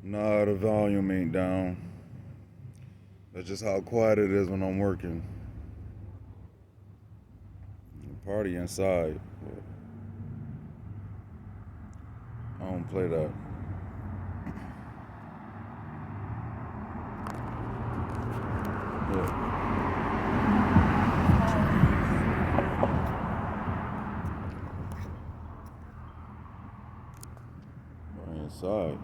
Nah, the volume ain't down. That's just how quiet it is when I'm working. Party inside. I don't play that. Yeah. Party inside.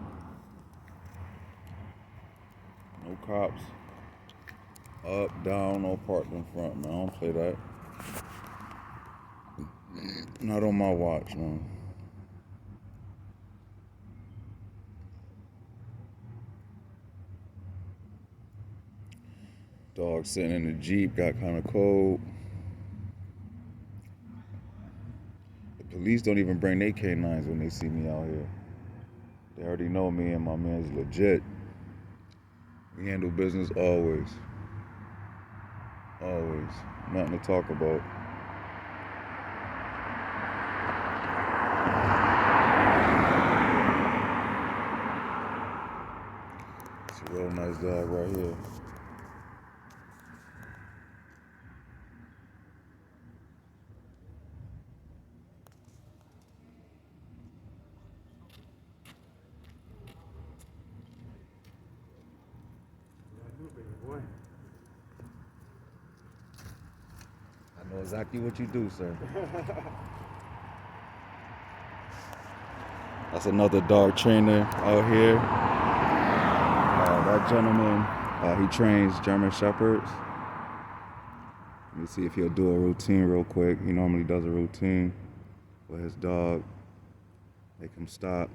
No cops. Up, down, no parked in front, man. I don't play that. Not on my watch, man. Dog sitting in the Jeep, got kind of cold. The police don't even bring their canines when they see me out here. They already know me and my man's legit. We handle business always. Always. Nothing to talk about. It's a real nice dog right here. I know exactly what you do, sir. That's another dog trainer out here. That gentleman, he trains German Shepherds. Let me see if he'll do a routine real quick. He normally does a routine with his dog. Make him stop.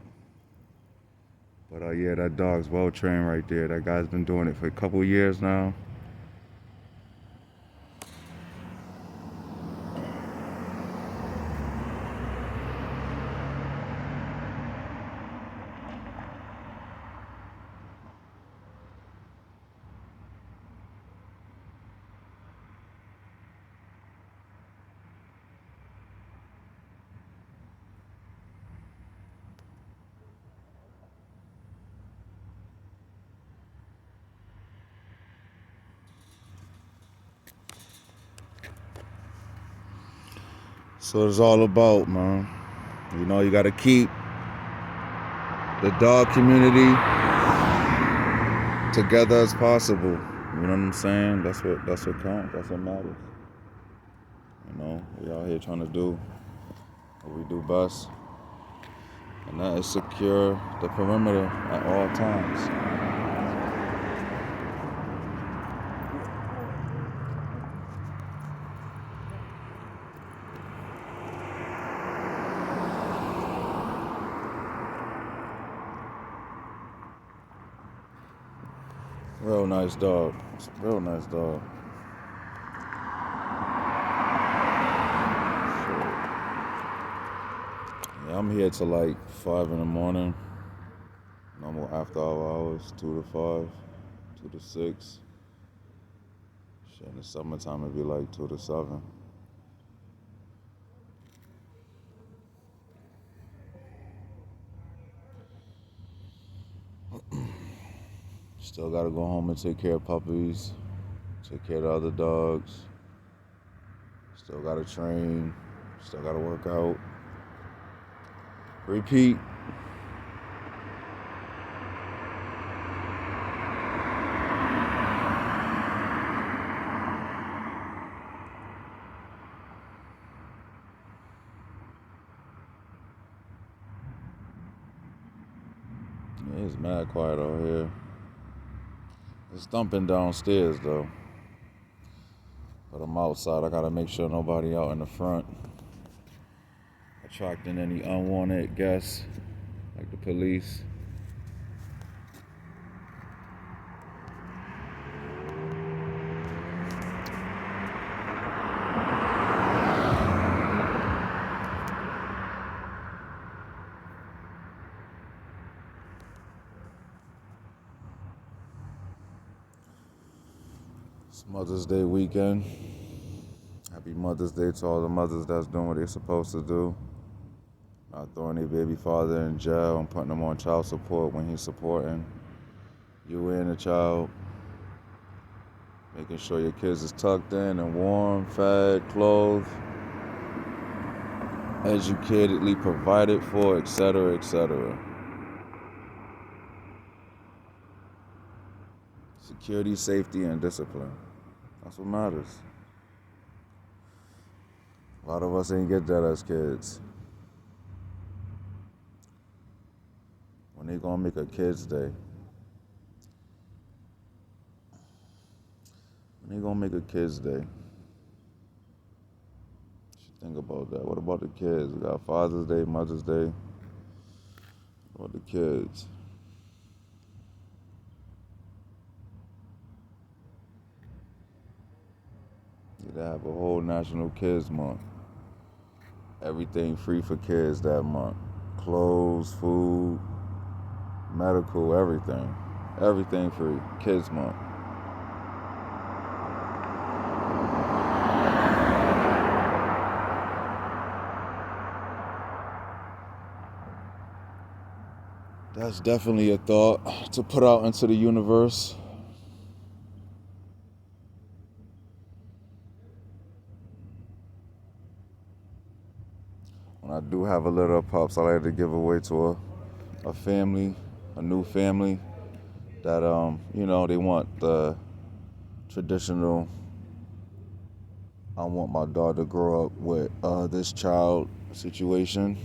But yeah, that dog's well trained right there. That guy's been doing it for a couple years now. So it's all about, man. You know, you got to keep the dog community together as possible. You know what I'm saying? That's what counts. That's what matters. You know, we out here trying to do what we do best, and that is secure the perimeter at all times. Real nice dog. Real nice dog. Yeah, I'm here till like 5 in the morning. Normal after hours, 2 to 5, 2 to 6. Shit, in the summertime it'd be like 2 to 7. Still gotta go home and take care of puppies, take care of the other dogs. Still gotta train, still gotta work out. Repeat. Yeah, it's mad quiet out here. It's thumping downstairs though. But I'm outside, I gotta make sure nobody out in the front attracting any unwanted guests, like the police. It's Mother's Day weekend. Happy Mother's Day to all the mothers that's doing what they're supposed to do. Not throwing their baby father in jail and putting him on child support when he's supporting. You and the child, making sure your kids is tucked in and warm, fed, clothed, educatedly provided for, etc., etc. Security, safety, and discipline. That's what matters. A lot of us ain't get that as kids. When they gonna make a kids day? When they gonna make a kids day? Should think about that. What about the kids? We got Father's Day, Mother's Day. What about the kids? They have a whole National Kids Month. Everything free for kids that month. Clothes, food, medical, everything. Everything free. Kids Month. That's definitely a thought to put out into the universe. When I do have a litter of pups, I like to give away to a family, a new family that they want the traditional. I want my daughter to grow up with this child situation.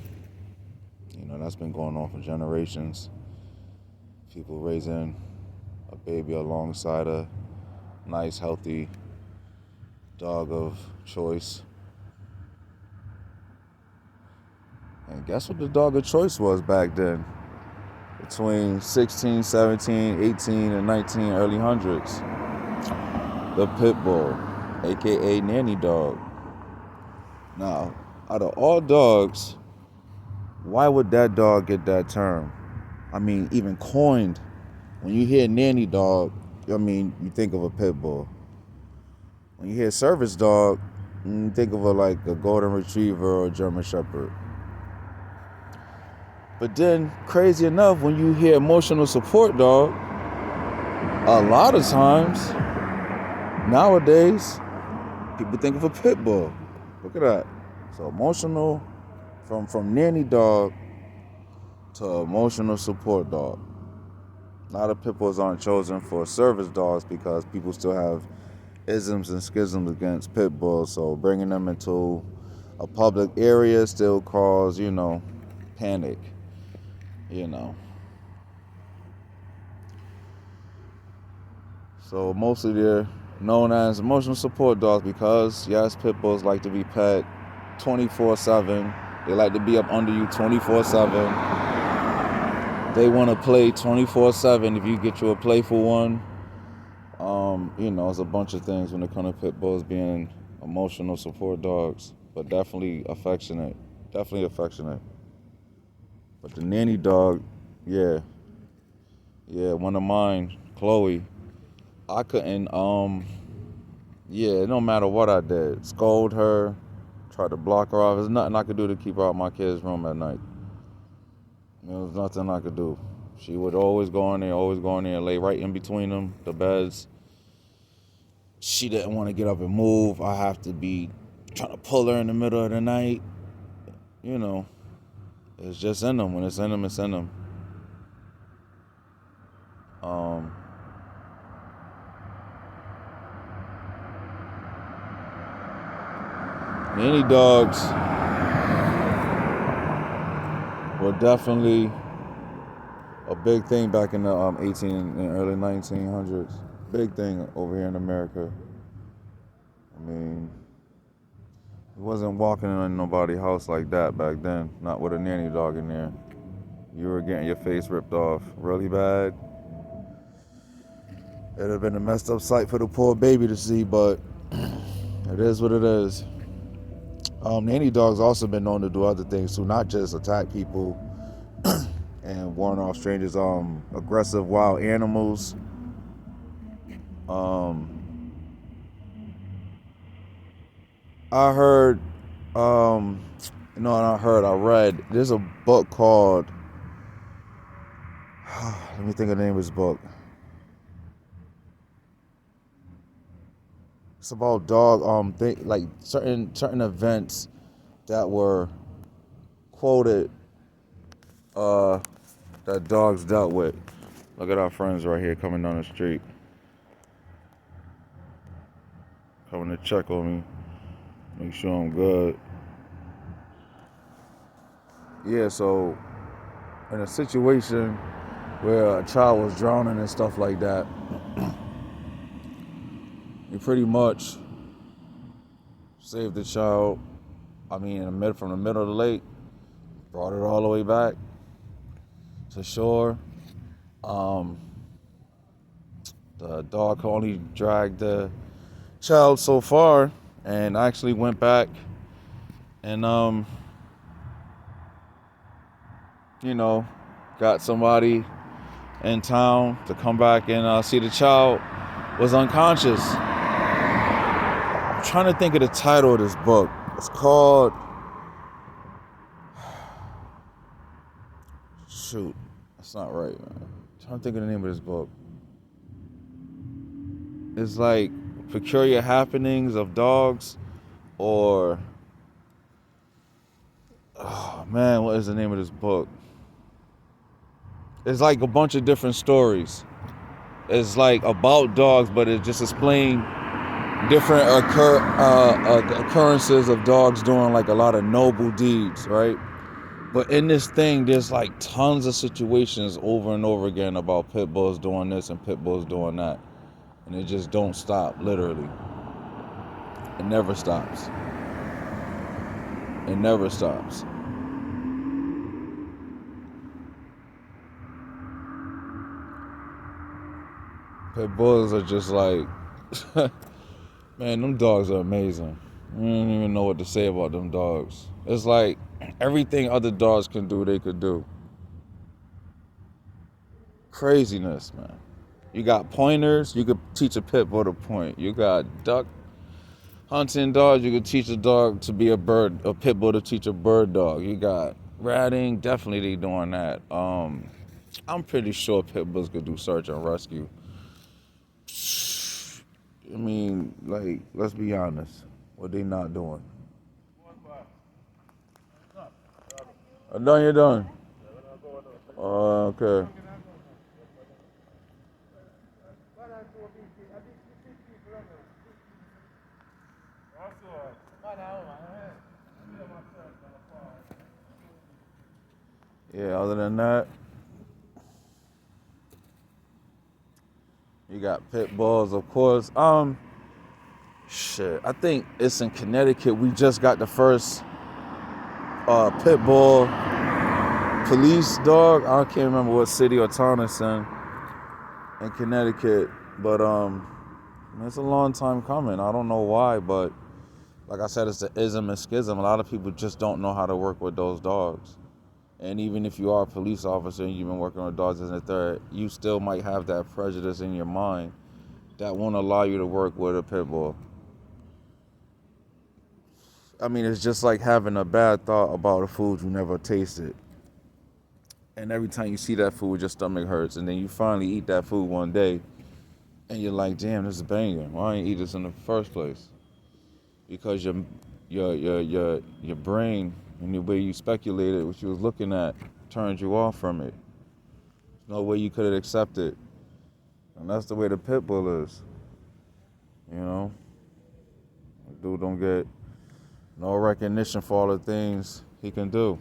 That's been going on for generations. People raising a baby alongside a nice, healthy dog of choice. And guess what the dog of choice was back then? Between 16, 17, 18, and 19, early hundreds. The pit bull, aka nanny dog. Now, out of all dogs, why would that dog get that term? I mean, even coined. When you hear nanny dog, you think of a pit bull. When you hear service dog, you think of a golden retriever or a German shepherd. But then, crazy enough, when you hear emotional support dog, a lot of times, nowadays, people think of a pit bull. Look at that. So emotional, from nanny dog to emotional support dog. A lot of pit bulls aren't chosen for service dogs because people still have isms and schisms against pit bulls. So bringing them into a public area still cause, panic. So mostly they're known as emotional support dogs because, yes, pit bulls like to be pet 24/7. They like to be up under you 24/7. They want to play 24/7 if you get you a playful one. It's a bunch of things when it comes to pit bulls being emotional support dogs, but definitely affectionate. Definitely affectionate. But the nanny dog, yeah, one of mine, Chloe, I couldn't, no matter what I did, scold her, try to block her off. There's nothing I could do to keep her out of my kid's room at night. There was nothing I could do. She would always go in there, and lay right in between them, the beds. She didn't want to get up and move. I have to be trying to pull her in the middle of the night. It's just in them. When it's in them, it's in them. Nanny dogs were definitely a big thing back in the 18 and early 1900s. Big thing over here in America. It wasn't walking in nobody's house like that back then. Not with a nanny dog in there. You were getting your face ripped off really bad. It'd have been a messed up sight for the poor baby to see, but it is what it is. Nanny dogs also been known to do other things too, not just attack people and warn off strangers. Aggressive wild animals. I heard, I read, there's a book called, let me think of the name of this book. It's about dog like certain events that were quoted that dogs dealt with. Look at our friends right here coming down the street, coming to check on me, make sure I'm good. Yeah, so in a situation where a child was drowning and stuff like that, you pretty much saved the child. I mean, from the middle of the lake, brought it all the way back to shore. The dog only dragged the child so far, and actually went back and got somebody in town to come back and see the child was unconscious. I'm trying to think of the title of this book. It's called, shoot, that's not right, man. I'm trying to think of the name of this book. It's like Peculiar Happenings of Dogs, or, oh man, what is the name of this book? It's like a bunch of different stories. It's like about dogs, but it just explains different occurrences of dogs doing like a lot of noble deeds, right? But in this thing, there's like tons of situations over and over again about pit bulls doing this and pit bulls doing that. And it just don't stop, literally. It never stops. It never stops. Pit bulls are just like, man, them dogs are amazing. I don't even know what to say about them dogs. It's like everything other dogs can do, they could do. Craziness, man. You got pointers, you could teach a pit bull to point. You got duck hunting dogs, you could teach a dog to be a pit bull to teach a bird dog. You got ratting, definitely they doing that. I'm pretty sure pit bulls could do search and rescue. I mean, like, let's be honest. What they not doing? Done, you're done. Okay. Yeah, other than that, you got pit bulls, of course. Shit, I think it's in Connecticut. We just got the first pit bull police dog. I can't remember what city or town it's in Connecticut, but it's a long time coming. I don't know why, but like I said, it's the ism and schism. A lot of people just don't know how to work with those dogs. And even if you are a police officer and you've been working with dogs as a third, you still might have that prejudice in your mind that won't allow you to work with a pit bull. I mean, it's just like having a bad thought about a food you never tasted. And every time you see that food, your stomach hurts. And then you finally eat that food one day, and you're like, damn, this is banging. Why didn't I eat this in the first place? Because your brain and the way you speculated what you was looking at turned you off from it. There's no way you could have accepted. And that's the way the pit bull is. You know? Dude don't get no recognition for all the things he can do.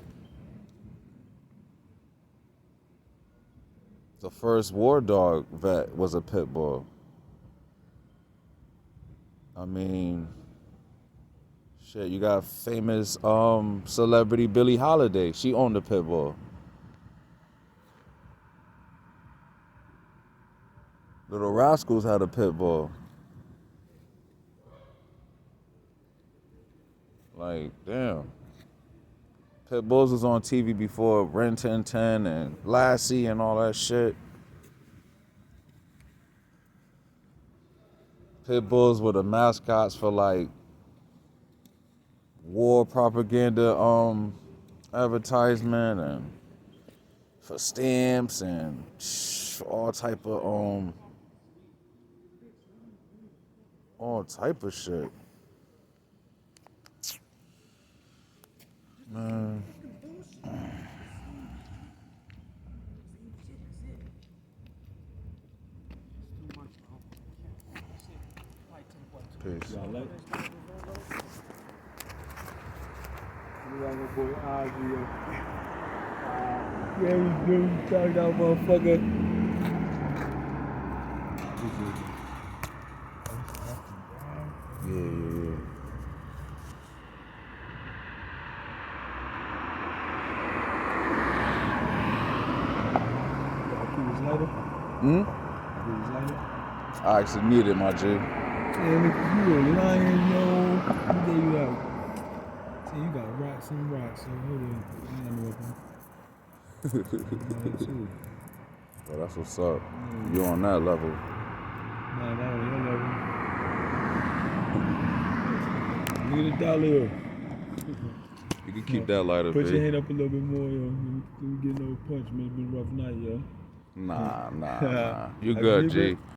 The first war dog vet was a pit bull. I mean, shit, you got famous celebrity Billie Holiday. She owned a pit bull. Little Rascals had a pit bull. Like, damn. Pit bulls was on TV before Ren 1010 and Lassie and all that shit. Pit bulls were the mascots for like war propaganda advertisement and for stamps and all type of All type of shit. Man. Peace. Yeah, we do. Talked out, motherfucker. Yeah. I actually need it, my G. Yeah, nigga, you a lion, yo. Who gave you that? See, you got rocks and rocks, so hold on. I ain't know what Well, that's what's up. You on that level. Nah, that was your level. Look at the dollar. You can keep that lighter, Put B. your hand up a little bit more, yo. You get no punch, man. It's been a rough night, yo. Nah. You good, G.